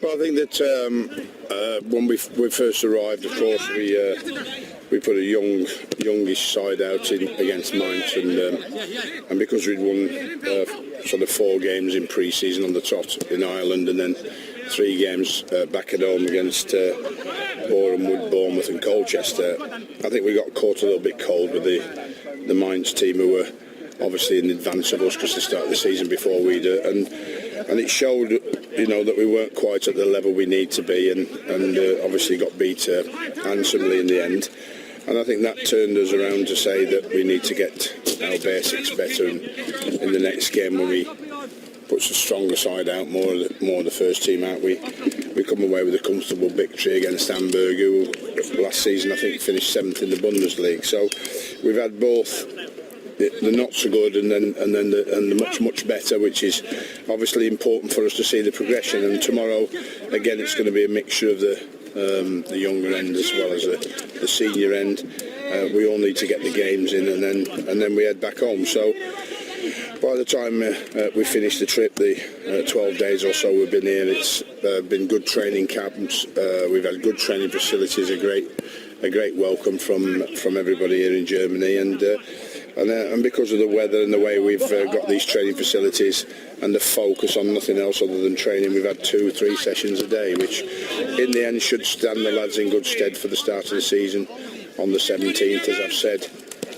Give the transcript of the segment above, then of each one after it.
Well, I think that when we first arrived, of course, we put a youngish side out against Mainz, and because we'd won sort of 4 games in pre-season on the trot in Ireland, and then 3 games back at home against Bournemouth, Bournemouth and Colchester, I think we got caught a little bit cold with the Mainz team, who were obviously in advance of us because they started the season before we did, and it showed, that we weren't quite at the level we need to be, and obviously got beat handsomely in the end. And I think that turned us around to say that we need to get our basics better, and in the next game when we put a stronger side out, more of the first team out, we come away with a comfortable victory against Hamburg, who last season I think finished 7th in the Bundesliga. So we've had both the not so good and the much better, which is obviously important for us to see the progression. And tomorrow again it's going to be a mixture of the younger end as well as the senior end. We all need to get the games in, and then we head back home. So by the time we finish the trip, the 12 days or so we've been here, it's been good training camps. We've had good training facilities, a great welcome from everybody here in Germany, and because of the weather and the way we've got these training facilities and the focus on nothing else other than training, we've had 2-3 sessions a day, which in the end should stand the lads in good stead for the start of the season on the 17th. As I've said,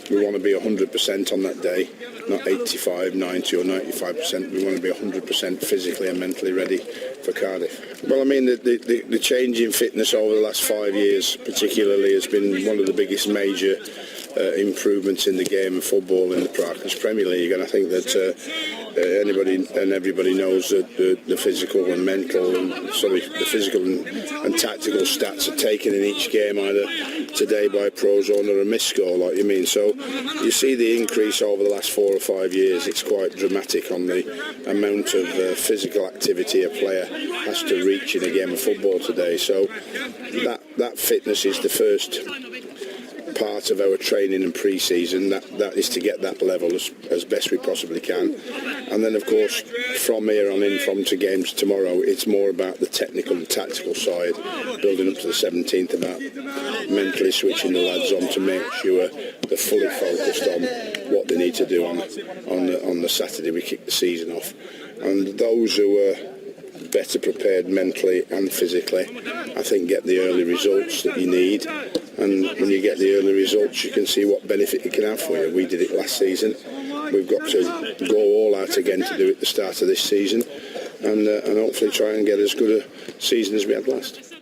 we want to be 100% on that day, not 85, 90 or 95%. We want to be 100% physically and mentally ready for Cardiff. Well, I mean, the change in fitness over the last 5 years particularly has been one of the biggest major improvements in the game of football in the Prague's Premier League, and I think that anybody and everybody knows that the physical and mental the physical and tactical stats are taken in each game, either today by Prozone or a missed score, like you mean. So you see the increase over the last 4 or 5 years. It's quite dramatic on the amount of physical activity a player has to reach in a game of football today. So that fitness is the first part of our training and pre-season. That is to get that level as best we possibly can, and then of course from here on in, from to games tomorrow, it's more about the technical and tactical side, building up to the 17th, about mentally switching the lads on to make sure they're fully focused on what they need to do on the Saturday we kick the season off. And those who are better prepared mentally and physically, I think, get the early results that you need. And when you get the early results, you can see what benefit it can have for you. We did it last season. We've got to go all out again to do it at the start of this season, and hopefully try and get as good a season as we had last.